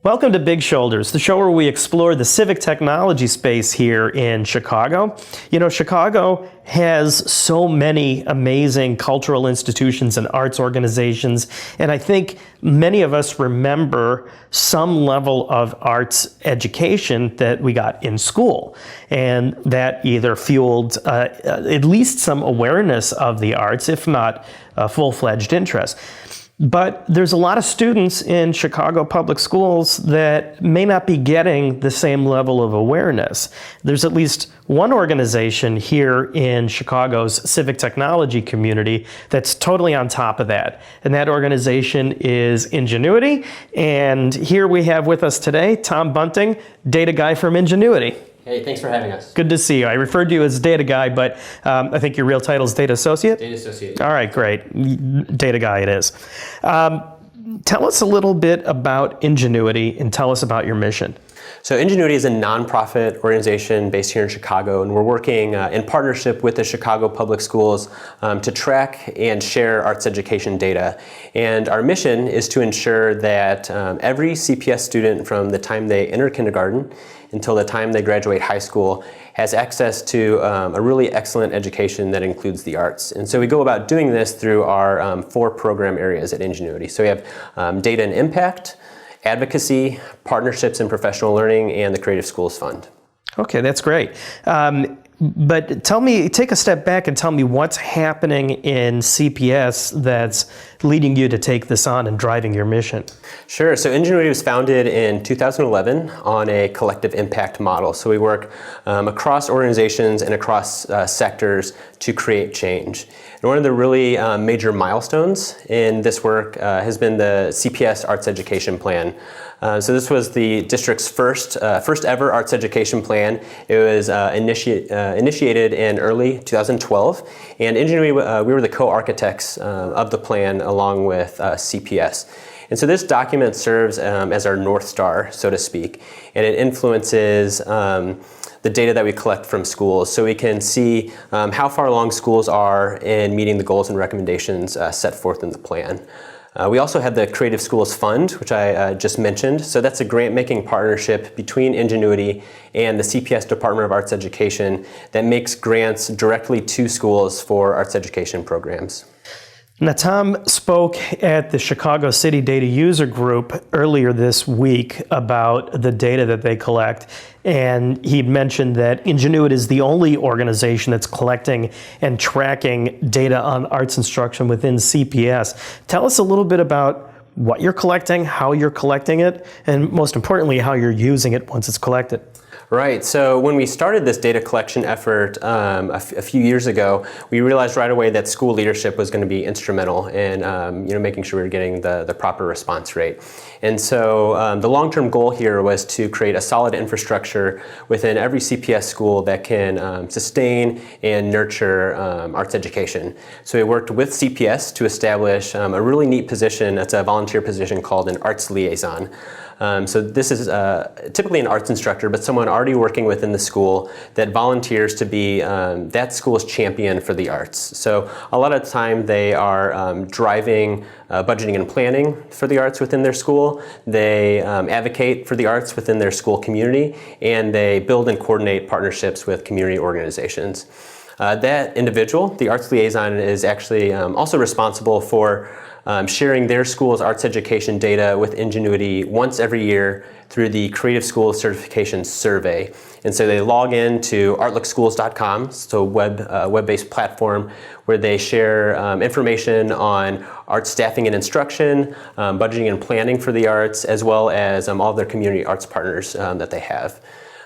Welcome to Big Shoulders, the show where we explore the civic technology space here in Chicago. You know, Chicago has so many amazing cultural institutions and arts organizations, and I think many of us remember some level of arts education that we got in school, and that either fueled at least some awareness of the arts, if not a full-fledged interest. But there's a lot of students in Chicago public schools that may not be getting the same level of awareness. There's at least one organization here in Chicago's civic technology community that's totally on top of that. And that organization is Ingenuity. And here we have with us today, Tom Bunting, data guy from Ingenuity. Hey, thanks for having us. Good to see you. I referred to you as data guy, but I think your real title is data associate? Data associate. All right, great. Data guy it is. Tell us a little bit about Ingenuity and tell us about your mission. So Ingenuity is a nonprofit organization based here in Chicago, and we're working in partnership with the Chicago Public Schools to track and share arts education data. And our mission is to ensure that every CPS student from the time they enter kindergarten until the time they graduate high school has access to a really excellent education that includes the arts. And so we go about doing this through our 4 program areas at Ingenuity. So we have data and impact, advocacy, partnerships and professional learning, and the Creative Schools Fund. Okay, that's great. But tell me, take a step back and tell me what's happening in CPS that's leading you to take this on and driving your mission. Sure. So Ingenuity was founded in 2011 on a collective impact model. So we work across organizations and across sectors to create change. And one of the really major milestones in this work has been the CPS Arts Education Plan. So this was the district's first ever arts education plan. It was initiated in early 2012, and Ingenuity, we were the co-architects of the plan along with CPS. And so this document serves as our North Star, so to speak, and it influences the data that we collect from schools, so we can see how far along schools are in meeting the goals and recommendations set forth in the plan. We also have the Creative Schools Fund, which I just mentioned. So that's a grant-making partnership between Ingenuity and the CPS Department of Arts Education that makes grants directly to schools for arts education programs. Now, Tom spoke at the Chicago City Data User Group earlier this week about the data that they collect, and he mentioned that Ingenuity is the only organization that's collecting and tracking data on arts instruction within CPS. Tell us a little bit about what you're collecting, how you're collecting it, and most importantly, how you're using it once it's collected. Right. So when we started this data collection effort a few years ago, we realized right away that school leadership was going to be instrumental in making sure we were getting the proper response rate. And so the long-term goal here was to create a solid infrastructure within every CPS school that can sustain and nurture arts education. So we worked with CPS to establish a really neat position. That's a volunteer position called an arts liaison. So this is typically an arts instructor, but someone already working within the school that volunteers to be that school's champion for the arts. So a lot of the time they are driving budgeting and planning for the arts within their school. They advocate for the arts within their school community, and they build and coordinate partnerships with community organizations. That individual, the arts liaison, is actually also responsible for sharing their school's arts education data with Ingenuity once every year through the Creative Schools Certification Survey. And so they log in to artlookschools.com, so a web-based platform where they share information on art staffing and instruction, budgeting and planning for the arts, as well as all of their community arts partners that they have.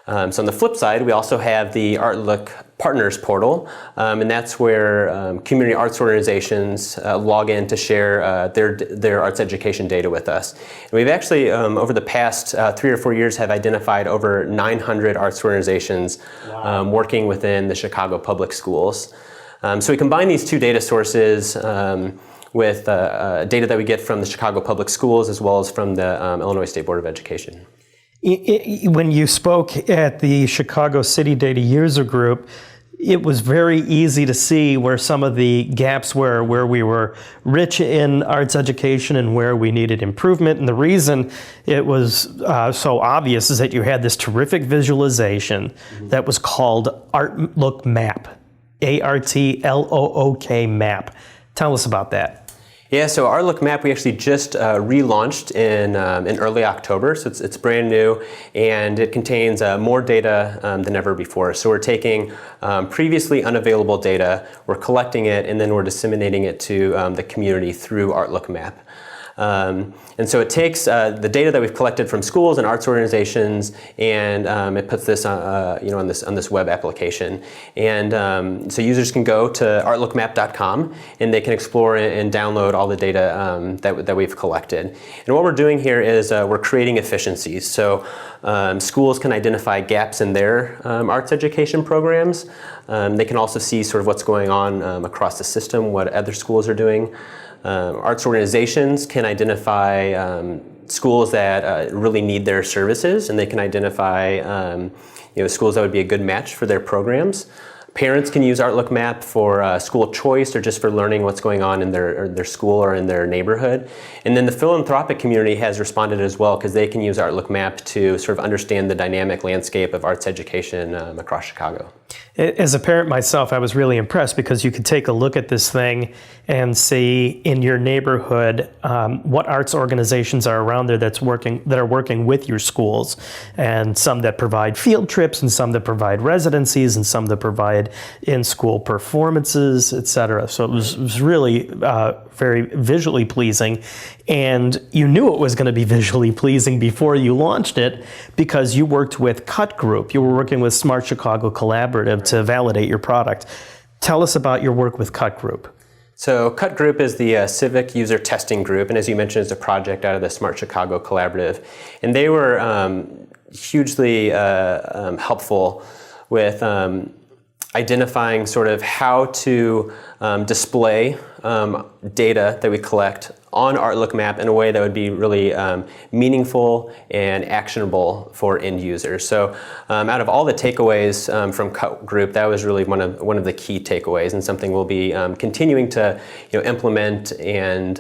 So on the flip side, we also have the ArtLook Partners portal, and that's where community arts organizations log in to share their arts education data with us. And we've actually, over the past 3 or 4 years, have identified over 900 arts organizations working within the Chicago Public Schools. So we combine these two data sources with data that we get from the Chicago Public Schools as well as from the Illinois State Board of Education. When you spoke at the Chicago City Data User Group, it was very easy to see where some of the gaps were, where we were rich in arts education and where we needed improvement. And the reason it was so obvious is that you had this terrific visualization that was called Artlook Map, ARTLOOK Map. Tell us about that. Yeah, so Artlook Map we actually just relaunched in early October, so it's brand new, and it contains more data than ever before. So we're taking previously unavailable data, we're collecting it, and then we're disseminating it to the community through Artlook Map. And so it takes the data that we've collected from schools and arts organizations, and it puts this on this web application. And so users can go to artlookmap.com and they can explore and download all the data that we've collected. And what we're doing here is we're creating efficiencies. So schools can identify gaps in their arts education programs. They can also see sort of what's going on across the system, what other schools are doing. Arts organizations can identify schools that really need their services, and they can identify schools that would be a good match for their programs. Parents can use Artlook Map for school choice or just for learning what's going on in their school or in their neighborhood. And then the philanthropic community has responded as well, because they can use Artlook Map to sort of understand the dynamic landscape of arts education across Chicago. As a parent myself, I was really impressed because you could take a look at this thing and see in your neighborhood what arts organizations are around there that are working with your schools, and some that provide field trips, and some that provide residencies, and some that provide in-school performances, etc. So it was really very visually pleasing, and you knew it was going to be visually pleasing before you launched it because you worked with Cut Group. You were working with Smart Chicago Collaborative to validate your product. Tell us about your work with Cut Group. So Cut Group is the civic user testing group, and as you mentioned, it's a project out of the Smart Chicago Collaborative. And they were hugely helpful with identifying sort of how to display data that we collect on Artlook Map in a way that would be really meaningful and actionable for end users. So out of all the takeaways from Cut Group, that was really one of the key takeaways, and something we'll be continuing to implement and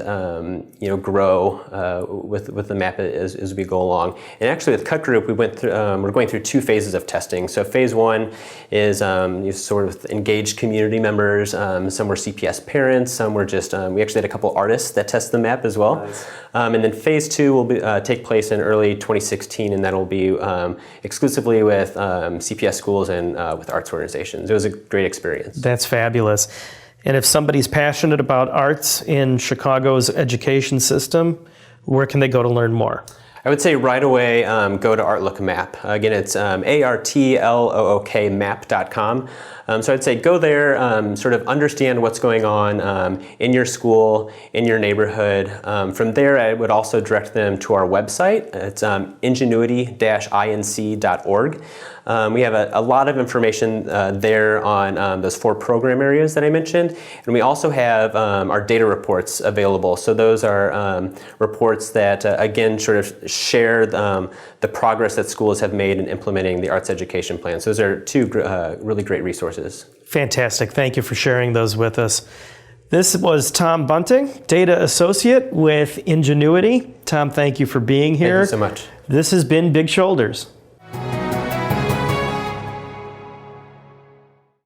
grow with the map as we go along. And actually with Cut Group, we're going through 2 phases of testing. So phase 1 is you sort of engaged community members. Some were CPS parents, some were just, we actually had a couple artists that test the map as well. Nice. And then phase 2 will take place in early 2016, and that'll be exclusively with CPS schools and with arts organizations. It was a great experience. That's fabulous. And if somebody's passionate about arts in Chicago's education system, where can they go to learn more? I would say right away go to Artlook Map. Again, it's ARTLOOK map.com. So I'd say go there, sort of understand what's going on in your school, in your neighborhood. From there, I would also direct them to our website. It's ingenuity-inc.org. We have a lot of information there on those 4 program areas that I mentioned. And we also have our data reports available. So those are reports that, again, sort of share the progress that schools have made in implementing the arts education plans. So those are 2 really great resources. Fantastic. Thank you for sharing those with us. This was Tom Bunting, Data Associate with Ingenuity. Tom, thank you for being here. Thank you so much. This has been Big Shoulders.